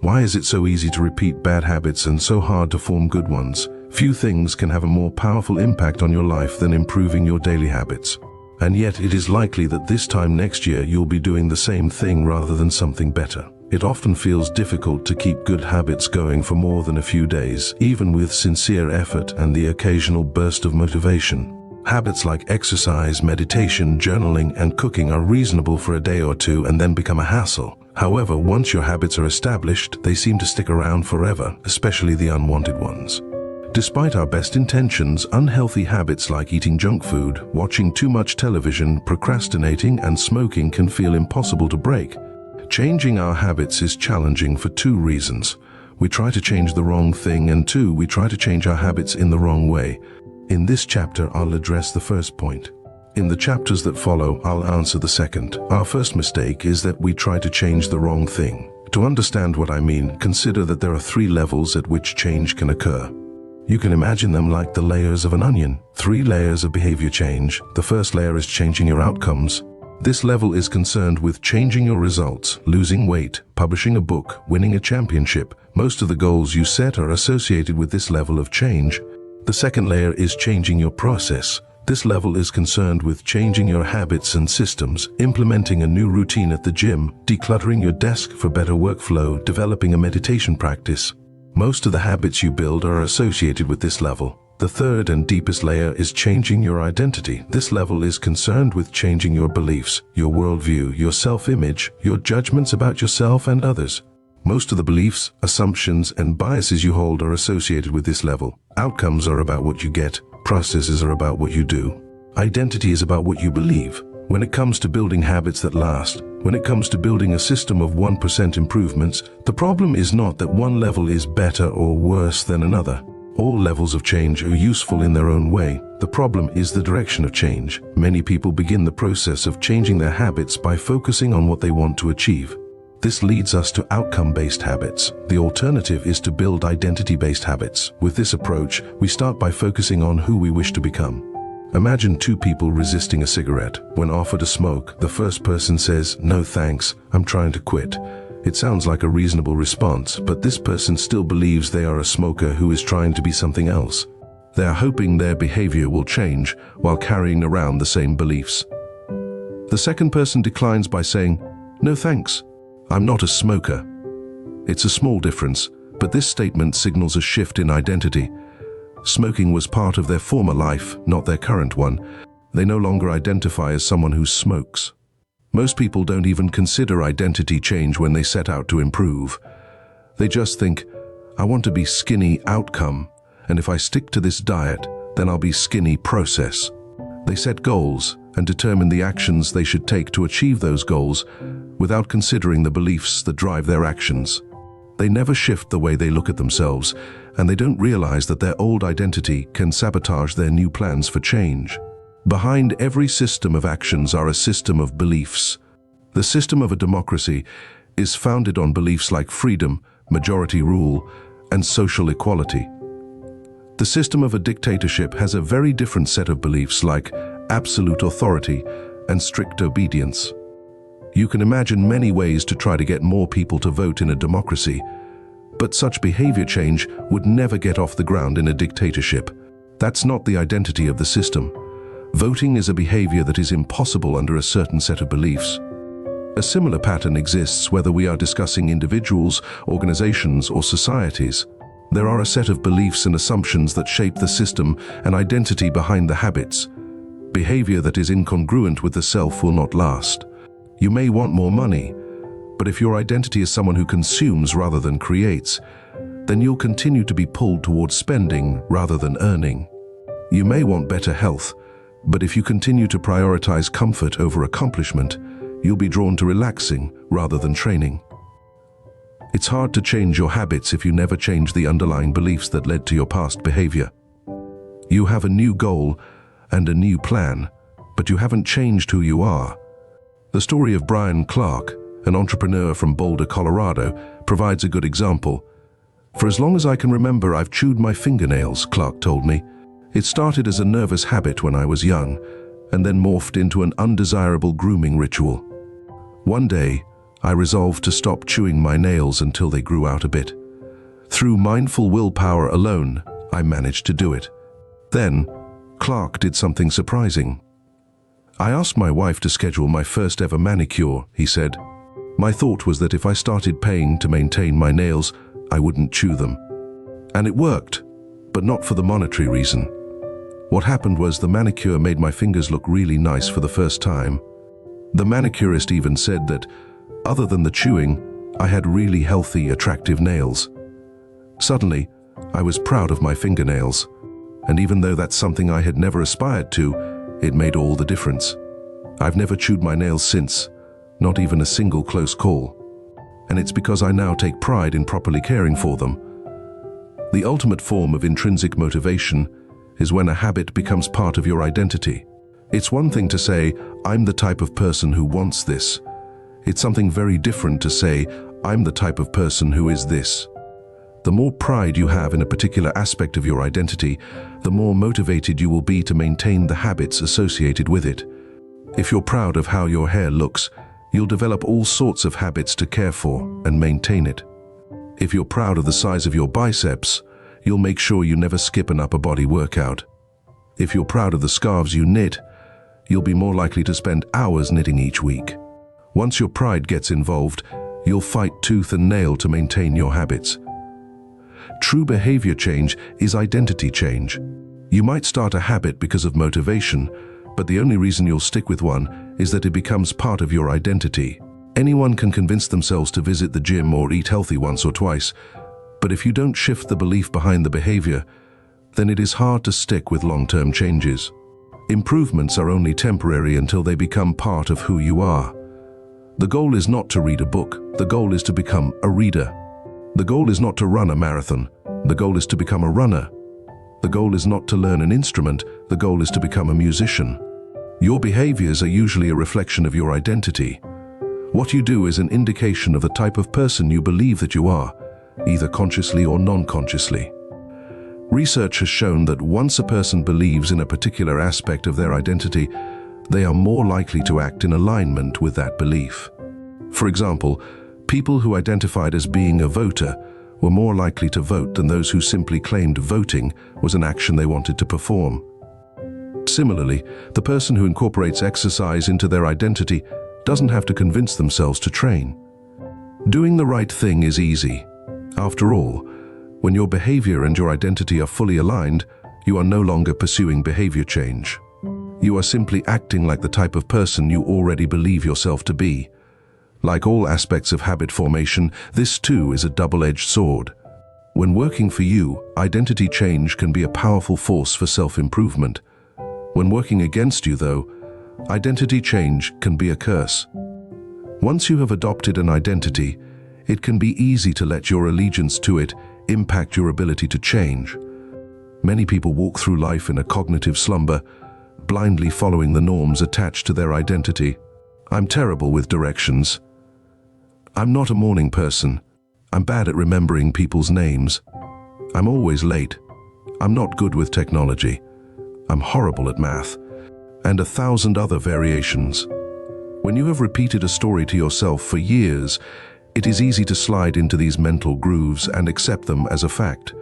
Why is it so easy to repeat bad habits and so hard to form good ones? Few things can have a more powerful impact on your life than improving your daily habits. And yet it is likely that this time next year you'll be doing the same thing rather than something better. It often feels difficult to keep good habits going for more than a few days, even with sincere effort and the occasional burst of motivation. Habits like exercise, meditation, journaling, and cooking are reasonable for a day or two and then become a hassle. However, once your habits are established, they seem to stick around forever, especially the unwanted ones. Despite our best intentions, unhealthy habits like eating junk food, watching too much television, procrastinating, and smoking can feel impossible to break. Changing our habits is challenging for two reasons. We try to change the wrong thing, and two, we try to change our habits in the wrong way. In this chapter, I'll address the first point. In the chapters that follow, I'll answer the second. Our first mistake is that we try to change the wrong thing. To understand what I mean, consider that there are 3 levels at which change can occur. You can imagine them like the layers of an onion. 3 layers of behavior change. The first layer is changing your outcomes. This level is concerned with changing your results, losing weight, publishing a book, winning a championship. Most of the goals you set are associated with this level of change. The second layer is changing your process. This level is concerned with changing your habits and systems, implementing a new routine at the gym, decluttering your desk for better workflow, developing a meditation practice. Most of the habits you build are associated with this level. The third and deepest layer is changing your identity. This level is concerned with changing your beliefs, your worldview, your self-image, your judgments about yourself and others. Most of the beliefs, assumptions, and biases you hold are associated with this level. Outcomes are about what you get. Processes are about what you do. Identity is about what you believe. When it comes to building habits that last, when it comes to building a system of 1% improvements, the problem is not that one level is better or worse than another. All levels of change are useful in their own way. The problem is the direction of change. Many people begin the process of changing their habits by focusing on what they want to achieve. This leads us to outcome-based habits. The alternative is to build identity-based habits. With this approach, we start by focusing on who we wish to become. Imagine 2 people resisting a cigarette. When offered a smoke, the first person says, "No thanks, I'm trying to quit." It sounds like a reasonable response, but this person still believes they are a smoker who is trying to be something else. They are hoping their behavior will change while carrying around the same beliefs. The second person declines by saying, "No thanks, I'm not a smoker." It's a small difference, but this statement signals a shift in identity. Smoking was part of their former life, not their current one. They no longer identify as someone who smokes. Most people don't even consider identity change when they set out to improve. They just think, "I want to be skinny outcome, and if I stick to this diet, then I'll be skinny process." They set goals and determine the actions they should take to achieve those goals without considering the beliefs that drive their actions. They never shift the way they look at themselves, and they don't realize that their old identity can sabotage their new plans for change. Behind every system of actions are a system of beliefs. The system of a democracy is founded on beliefs like freedom, majority rule, and social equality. The system of a dictatorship has a very different set of beliefs like absolute authority and strict obedience. You can imagine many ways to try to get more people to vote in a democracy, but such behavior change would never get off the ground in a dictatorship. That's not the identity of the system. Voting is a behavior that is impossible under a certain set of beliefs. A similar pattern exists whether we are discussing individuals, organizations, or societies. There are a set of beliefs and assumptions that shape the system and identity behind the habits. Behavior that is incongruent with the self will not last. You may want more money, but if your identity is someone who consumes rather than creates, then you'll continue to be pulled towards spending rather than earning. You may want better health, but if you continue to prioritize comfort over accomplishment, you'll be drawn to relaxing rather than training. It's hard to change your habits if you never change the underlying beliefs that led to your past behavior. You have a new goal and a new plan, but you haven't changed who you are. The story of Brian Clark, an entrepreneur from Boulder, Colorado, provides a good example. "For as long as I can remember, I've chewed my fingernails," Clark told me. "It started as a nervous habit when I was young, and then morphed into an undesirable grooming ritual. One day, I resolved to stop chewing my nails until they grew out a bit. Through mindful willpower alone, I managed to do it. Then, Clark did something surprising. I asked my wife to schedule my first ever manicure, he said. My thought was that if I started paying to maintain my nails, I wouldn't chew them. And it worked, but not for the monetary reason. What happened was the manicure made my fingers look really nice for the first time. The manicurist even said that, other than the chewing, I had really healthy, attractive nails. Suddenly, I was proud of my fingernails. And even though that's something I had never aspired to, it made all the difference. I've never chewed my nails since, not even a single close call. And it's because I now take pride in properly caring for them. The ultimate form of intrinsic motivation is when a habit becomes part of your identity. It's one thing to say, I'm the type of person who wants this. It's something very different to say, I'm the type of person who is this. The more pride you have in a particular aspect of your identity, the more motivated you will be to maintain the habits associated with it. If you're proud of how your hair looks, you'll develop all sorts of habits to care for and maintain it. If you're proud of the size of your biceps, you'll make sure you never skip an upper body workout. If you're proud of the scarves you knit, you'll be more likely to spend hours knitting each week. Once your pride gets involved, you'll fight tooth and nail to maintain your habits. True behavior change is identity change. You might start a habit because of motivation, but the only reason you'll stick with one is that it becomes part of your identity. Anyone can convince themselves to visit the gym or eat healthy once or twice, but if you don't shift the belief behind the behavior, then it is hard to stick with long-term changes. Improvements are only temporary until they become part of who you are. The goal is not to read a book, the goal is to become a reader. The goal is not to run a marathon, the goal is to become a runner. The goal is not to learn an instrument, the goal is to become a musician. Your behaviors are usually a reflection of your identity. What you do is an indication of the type of person you believe that you are, either consciously or non-consciously. Research has shown that once a person believes in a particular aspect of their identity, they are more likely to act in alignment with that belief. For example, people who identified as being a voter were more likely to vote than those who simply claimed voting was an action they wanted to perform. Similarly, the person who incorporates exercise into their identity doesn't have to convince themselves to train. Doing the right thing is easy. After all, when your behavior and your identity are fully aligned, you are no longer pursuing behavior change. You are simply acting like the type of person you already believe yourself to be. Like all aspects of habit formation, this too is a double-edged sword. When working for you, identity change can be a powerful force for self-improvement. When working against you, though, identity change can be a curse. Once you have adopted an identity, it can be easy to let your allegiance to it impact your ability to change. Many people walk through life in a cognitive slumber, blindly following the norms attached to their identity. I'm terrible with directions. I'm not a morning person. I'm bad at remembering people's names. I'm always late. I'm not good with technology. I'm horrible at math. And 1,000 other variations. When you have repeated a story to yourself for years, it is easy to slide into these mental grooves and accept them as a fact.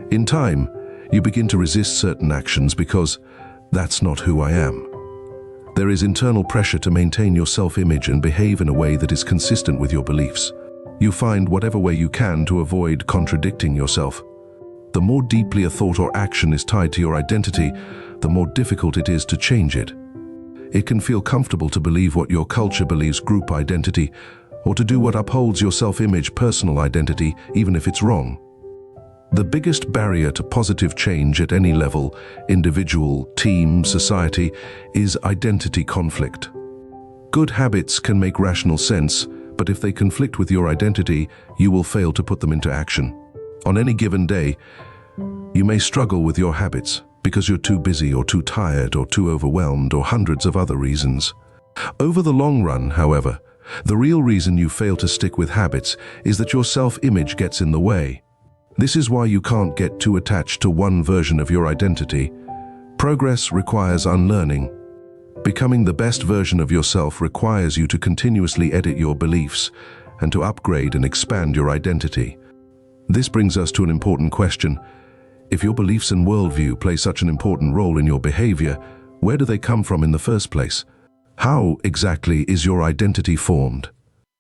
In time, you begin to resist certain actions because that's not who I am. There is internal pressure to maintain your self-image and behave in a way that is consistent with your beliefs. You find whatever way you can to avoid contradicting yourself. The more deeply a thought or action is tied to your identity, the more difficult it is to change it. It can feel comfortable to believe what your culture believes group identity, or to do what upholds your self-image personal identity, even if it's wrong. The biggest barrier to positive change at any level, individual, team, society, is identity conflict. Good habits can make rational sense, but if they conflict with your identity, you will fail to put them into action. On any given day, you may struggle with your habits because you're too busy or too tired or too overwhelmed or hundreds of other reasons. Over the long run, however, the real reason you fail to stick with habits is that your self-image gets in the way. This is why you can't get too attached to one version of your identity. Progress requires unlearning. Becoming the best version of yourself requires you to continuously edit your beliefs and to upgrade and expand your identity. This brings us to an important question. If your beliefs and worldview play such an important role in your behavior, where do they come from in the first place? How exactly is your identity formed?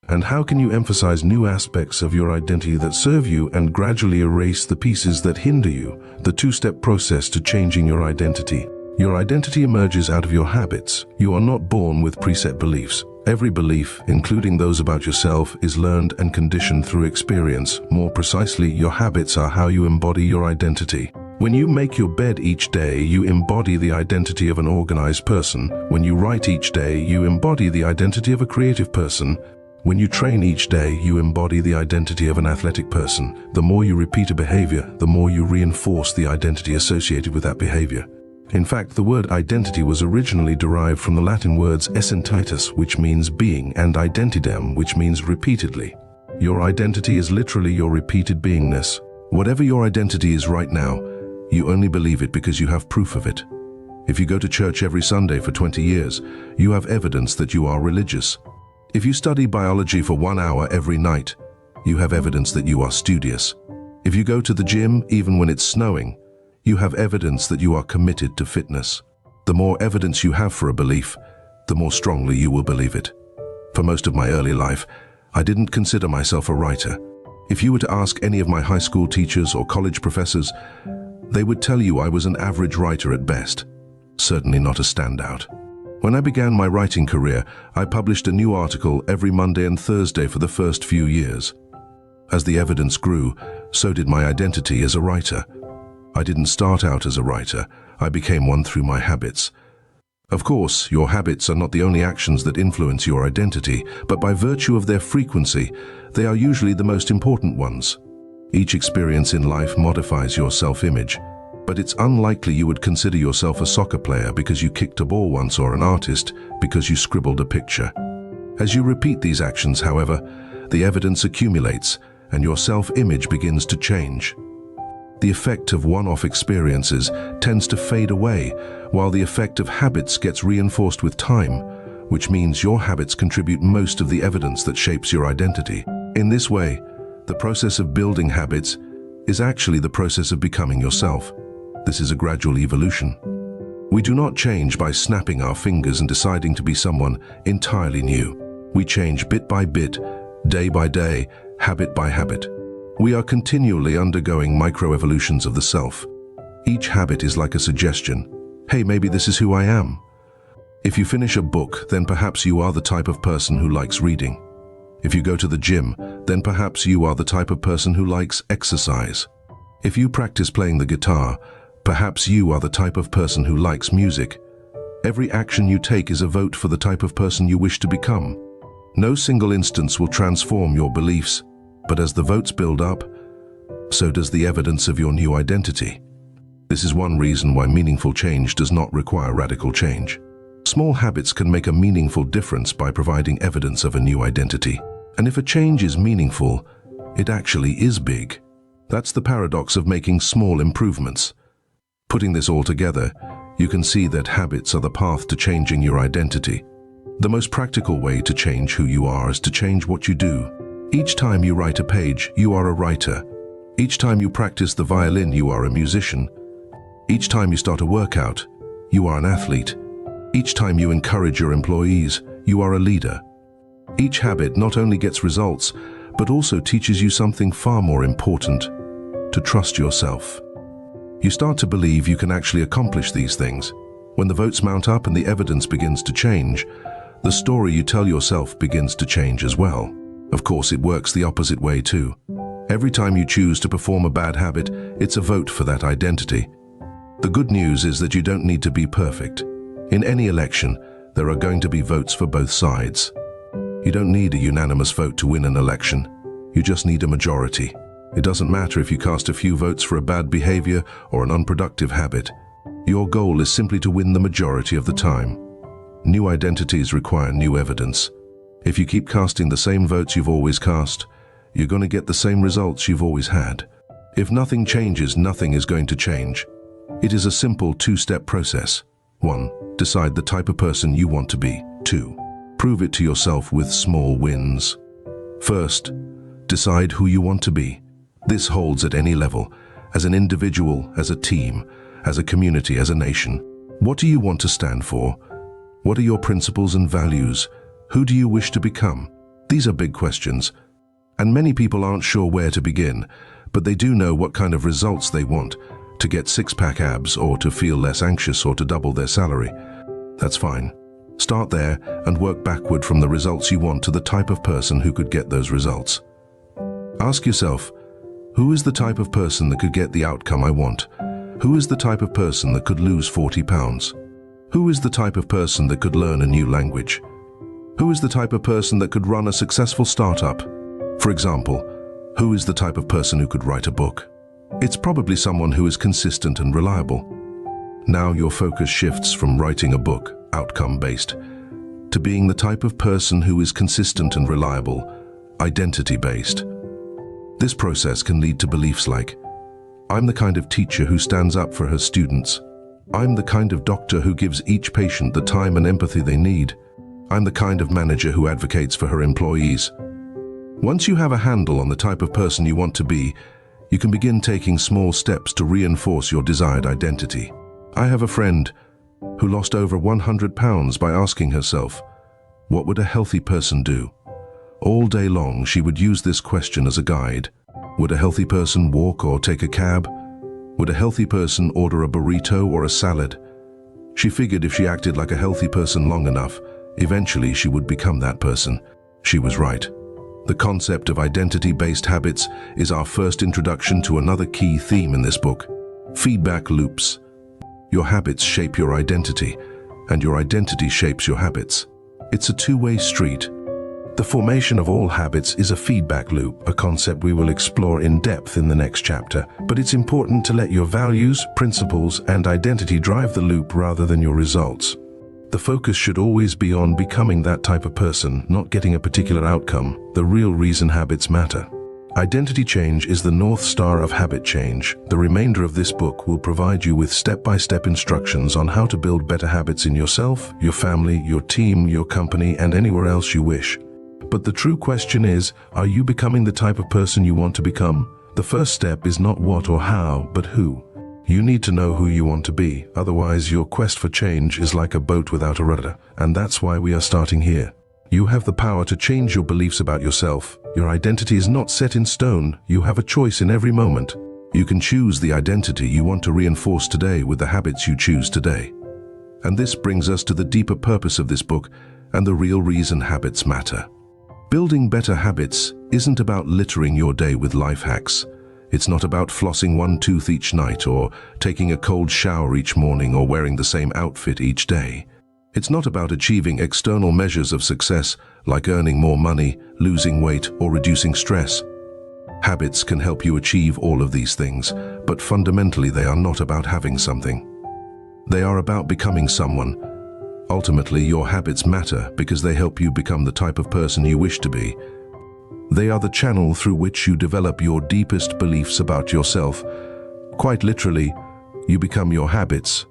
And how can you emphasize new aspects of your identity that serve you and gradually erase the pieces that hinder you? The two-step process to changing your identity. Your identity emerges out of your habits. You are not born with preset beliefs. Every belief, including those about yourself, is learned and conditioned through experience. More precisely, your habits are how you embody your identity. When you make your bed each day, you embody the identity of an organized person. When you write each day, you embody the identity of a creative person. When you train each day, you embody the identity of an athletic person. The more you repeat a behavior, the more you reinforce the identity associated with that behavior. In fact, the word identity was originally derived from the Latin words essentitas, which means being, and identidem, which means repeatedly. Your identity is literally your repeated beingness. Whatever your identity is right now, you only believe it because you have proof of it. If you go to church every Sunday for 20 years, you have evidence that you are religious. If you study biology for 1 hour every night, you have evidence that you are studious. If you go to the gym even when it's snowing, you have evidence that you are committed to fitness. The more evidence you have for a belief, the more strongly you will believe it. For most of my early life, I didn't consider myself a writer. If you were to ask any of my high school teachers or college professors, they would tell you I was an average writer at best, certainly not a standout. When I began my writing career, I published a new article every Monday and Thursday for the first few years. As the evidence grew, so did my identity as a writer. I didn't start out as a writer, I became one through my habits. Of course, your habits are not the only actions that influence your identity, but by virtue of their frequency, they are usually the most important ones. Each experience in life modifies your self-image, but it's unlikely you would consider yourself a soccer player because you kicked a ball once, or an artist because you scribbled a picture. As you repeat these actions, however, the evidence accumulates and your self-image begins to change. The effect of one-off experiences tends to fade away, while the effect of habits gets reinforced with time, which means your habits contribute most of the evidence that shapes your identity. In this way, the process of building habits is actually the process of becoming yourself. This is a gradual evolution. We do not change by snapping our fingers and deciding to be someone entirely new. We change bit by bit, day by day, habit by habit. We are continually undergoing microevolutions of the self. Each habit is like a suggestion. Hey, maybe this is who I am. If you finish a book, then perhaps you are the type of person who likes reading. If you go to the gym, then perhaps you are the type of person who likes exercise. If you practice playing the guitar, perhaps you are the type of person who likes music. Every action you take is a vote for the type of person you wish to become. No single instance will transform your beliefs, but as the votes build up, so does the evidence of your new identity. This is one reason why meaningful change does not require radical change. Small habits can make a meaningful difference by providing evidence of a new identity. And if a change is meaningful, it actually is big. That's the paradox of making small improvements. Putting this all together, you can see that habits are the path to changing your identity. The most practical way to change who you are is to change what you do. Each time you write a page, you are a writer. Each time you practice the violin, you are a musician. Each time you start a workout, you are an athlete. Each time you encourage your employees, you are a leader. Each habit not only gets results, but also teaches you something far more important: to trust yourself. You start to believe you can actually accomplish these things. When the votes mount up and the evidence begins to change, the story you tell yourself begins to change as well. Of course, it works the opposite way too. Every time you choose to perform a bad habit, it's a vote for that identity. The good news is that you don't need to be perfect. In any election, there are going to be votes for both sides. You don't need a unanimous vote to win an election. You just need a majority. It doesn't matter if you cast a few votes for a bad behavior or an unproductive habit. Your goal is simply to win the majority of the time. New identities require new evidence. If you keep casting the same votes you've always cast, you're going to get the same results you've always had. If nothing changes, nothing is going to change. It is a simple two-step process. 1. Decide the type of person you want to be. 2. Prove it to yourself with small wins. First, decide who you want to be. This holds at any level, as an individual, as a team, as a community, as a nation. What do you want to stand for? What are your principles and values? Who do you wish to become? These are big questions, and many people aren't sure where to begin, but they do know what kind of results they want, to get six-pack abs or to feel less anxious or to double their salary. That's fine. Start there and work backward from the results you want to the type of person who could get those results. Ask yourself, who is the type of person that could get the outcome I want? Who is the type of person that could lose 40 pounds? Who is the type of person that could learn a new language? Who is the type of person that could run a successful startup? For example, who is the type of person who could write a book? It's probably someone who is consistent and reliable. Now your focus shifts from writing a book, outcome-based, to being the type of person who is consistent and reliable, identity-based. This process can lead to beliefs like, I'm the kind of teacher who stands up for her students. I'm the kind of doctor who gives each patient the time and empathy they need. I'm the kind of manager who advocates for her employees. Once you have a handle on the type of person you want to be, you can begin taking small steps to reinforce your desired identity. I have a friend who lost over 100 pounds by asking herself, what would a healthy person do? All day long, she would use this question as a guide. Would a healthy person walk or take a cab? Would a healthy person order a burrito or a salad? She figured if she acted like a healthy person long enough, eventually she would become that person. She was right. The concept of identity-based habits is our first introduction to another key theme in this book: feedback loops. Your habits shape your identity, and your identity shapes your habits. It's a two-way street. The formation of all habits is a feedback loop, a concept we will explore in depth in the next chapter. But it's important to let your values, principles, and identity drive the loop rather than your results. The focus should always be on becoming that type of person, not getting a particular outcome, the real reason habits matter. Identity change is the North Star of habit change. The remainder of this book will provide you with step-by-step instructions on how to build better habits in yourself, your family, your team, your company, and anywhere else you wish. But the true question is, are you becoming the type of person you want to become? The first step is not what or how, but who. You need to know who you want to be, otherwise your quest for change is like a boat without a rudder, and that's why we are starting here. You have the power to change your beliefs about yourself. Your identity is not set in stone. You have a choice in every moment. You can choose the identity you want to reinforce today with the habits you choose today. And this brings us to the deeper purpose of this book and the real reason habits matter. Building better habits isn't about littering your day with life hacks. It's not about flossing one tooth each night or taking a cold shower each morning or wearing the same outfit each day. It's not about achieving external measures of success like earning more money, losing weight, or reducing stress. Habits can help you achieve all of these things, but fundamentally they are not about having something. They are about becoming someone. Ultimately, your habits matter because they help you become the type of person you wish to be. They are the channel through which you develop your deepest beliefs about yourself. Quite literally, you become your habits.